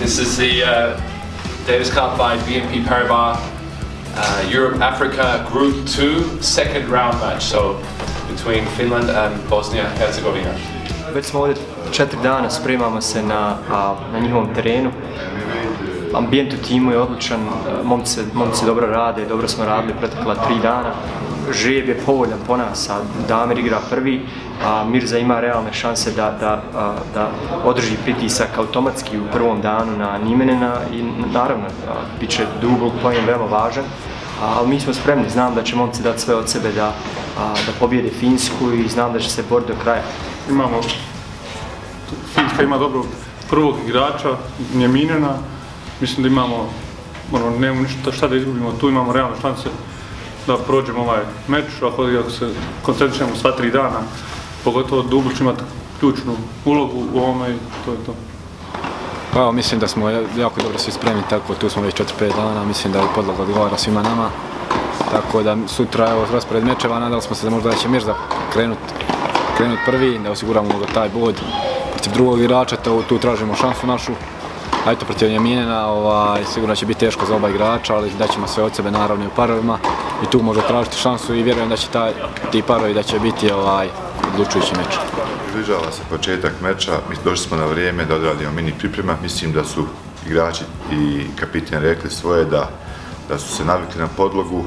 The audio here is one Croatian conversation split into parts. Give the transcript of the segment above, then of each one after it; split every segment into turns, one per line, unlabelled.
This is the Davis Cup by BNP Paribas Europe-Africa Group 2 second round match, so between Finland and Bosnia-Herzegovina.
Već smo ovdje 4 dana, spremamo se na njihovom terenu. Ambijent u timu je odličan, momci dobro rade, dobro smo radili protekla 3 dana. Žreb je povoljan po nas, a Damir igra prvi, a Mirza ima realne šanse da održi pritisak automatski u prvom danu na Nimenena i naravno bit će dugog poen veoma važan, ali mi smo spremni, znam da će momci dati sve od sebe da pobjede Finsku i znam da će se boriti do kraja.
Finska ima dobrog prvog igrača, Njeminena, mislim da imamo, nemamo ništa šta da izgubimo, tu imamo realne šanse da prođemo ovaj meč, ako se koncentrišemo sva 3 dana, pogotovo Dubl će imati ključnu ulogu u ovome i to je to.
Pa mislim da smo jako dobro svi spremni, tako tu smo već 4-5 dana, mislim da je podloga odgovara svima nama. Tako da sutra, evo, raspored mečeva, nadali smo se da možda će Mirza krenut prvi, da osiguramo ga taj bod protiv drugog igrača, tu tražimo šansu našu. A eto, protiv Njeminena, sigurno će biti teško za oba igrača, ali daćemo sve od sebe naravno i u parovima i tu možda tražiti šansu i vjerujem da će ti parovi da će biti odlučujući meč.
Približava se početak meča, došli smo na vrijeme da odradimo mini priprema, mislim da su igrači i kapitan rekli svoje da su se navikli na podlogu,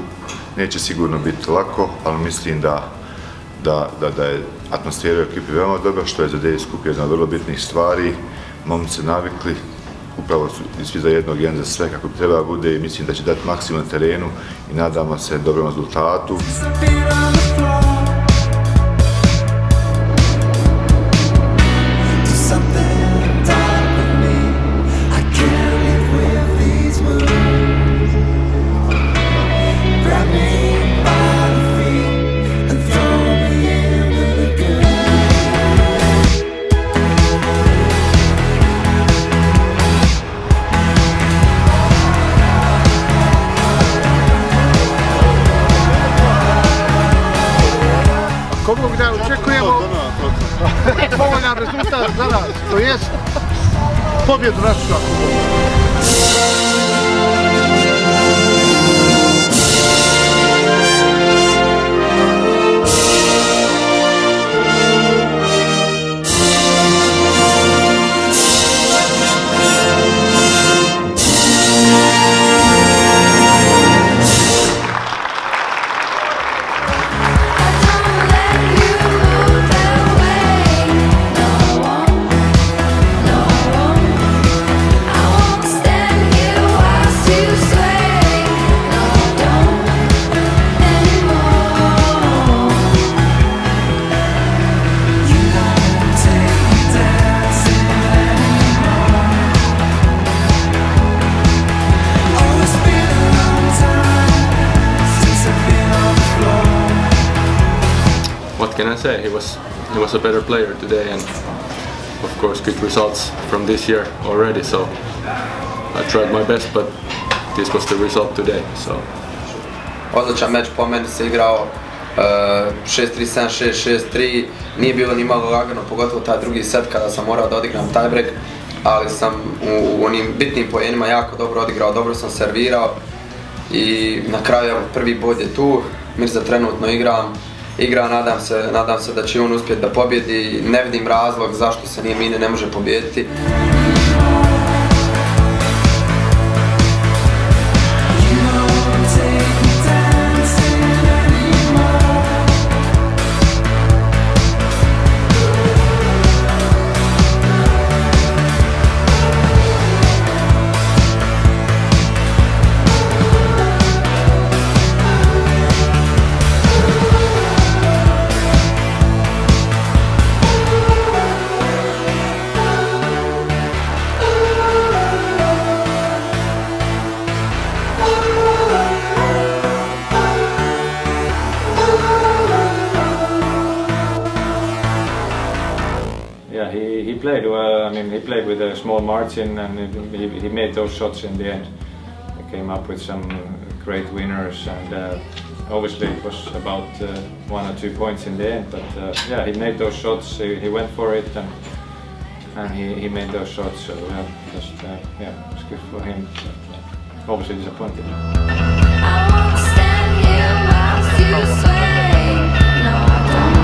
neće sigurno biti lako, ali mislim da je atmosfera u ekipi veoma dobra, što je za Davis Cup jedna od vrlo bitnih stvari, momci se navikli, upravo su svi za jednog, jedan za sve kako bi treba bude i mislim da će dati maksimum na terenu i nadamo se dobrom rezultatu.
Kogog da očekujemo povoljan rezultat za nas, to jest pobjedu našu.
What can I say? He was a better player today, and of course good results from this year already. So I tried my best, but this was the result today. So
odličan meč po meni se igrao 6-3-7, 6-6-3, nije bilo ni malo lagano, pogotovo taj drugi set kada sam morao da odigram tiebreak, ali sam u onim bitnim poenima jako dobro odigrao, dobro sam servirao i na kraju prvi bod je tu, Mirza trenutno igra, nadam se da će on uspjeti da pobjedi, ne vidim razlog zašto se Nijemine ne može pobijediti.
yeah, he played well. I mean, he played with a small margin, and he made those shots in the end. He came up with some great winners, and obviously it was about 1 or 2 points in the end. But yeah, he made those shots. He went for it, and he made those shots. So just yeah, it was good for him. But, obviously disappointed.
I won't stand here whilst you sway. No, I don't.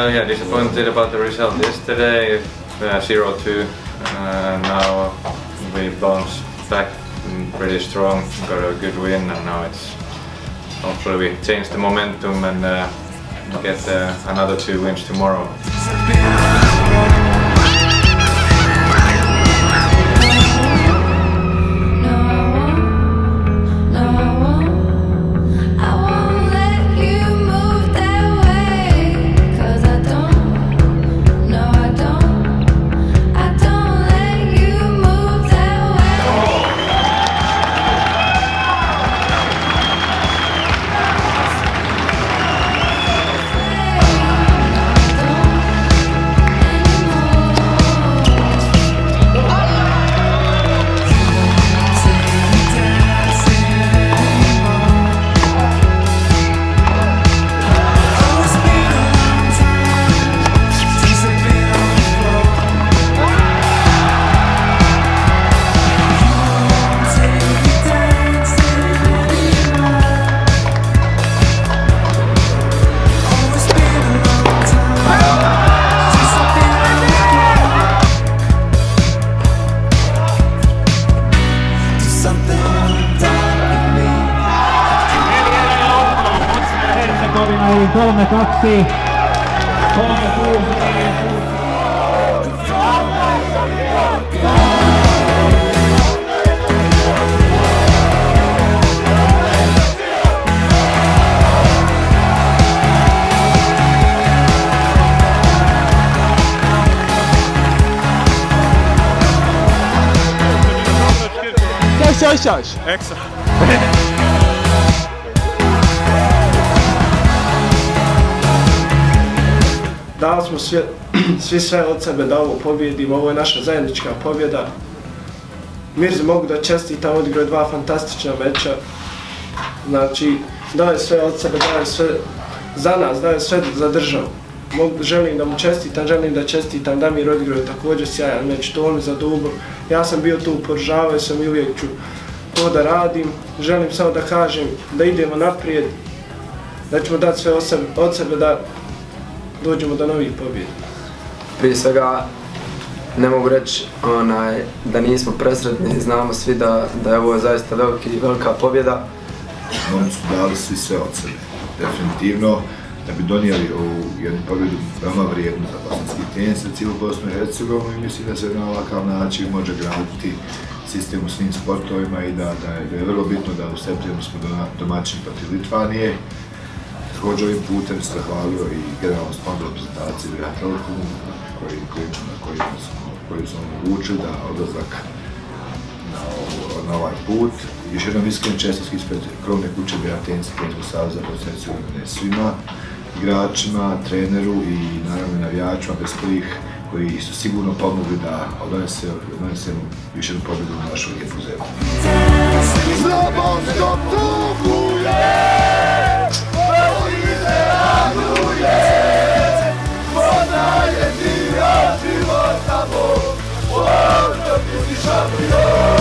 Yeah, disappointed about the result yesterday, 0-2. Now we bounced back pretty strong, got a good win, and now it's hopefully we change the momentum and get another 2 wins tomorrow.
Ekstra.
Dali smo svi sve od sebe da ovo pobjedimo, ovo je naša zajednička pobjeda. Mirzi mogu da čestitam, odigrao je 2 fantastična meča. Znači, dao je sve od sebe, dao je sve za nas, dao je sve za državu. Želim da mu čestitam, želim da čestitam Damir, odigrao je također sjajan meč, Tomi za Dubov. Ja sam bio tu, podržavao sam i uvijek ću to da radim. Želim samo da kažem da idemo naprijed, da ćemo dati sve od sebe da dođemo do novih pobjeda.
Prije svega ne mogu reći da nismo presretni, znamo svi da je ovo zaista velika pobjeda.
Oni su dali svi sve od sebe, definitivno, da bi donijeli ovu jednu pobjedu veoma vrijednu za bosanski tenis za cijelu Bosnu i Hercegovinu i mislim da se na ovakav način može graditi sistem u svim sportovima i da je vrlo bitno da u septembru smo domaćini protiv Litvanije. Također ovim putem se zahvalio i generalnom sponzoru reprezentacije Via Telekomu koji su omogućili da odlazak na ovaj put. Još jednom iskren čestitke ispred krovne kuće Tenisnog saveza Bosne svima igračima, treneru i naravno navijačima bez koji su sigurno pomogli da odnesemo još jednu pobjedu u našu lijepu zemlju.
Slavonsko tuguje, Beline raduje, voda je dio života moj, ovdje ti si šampion.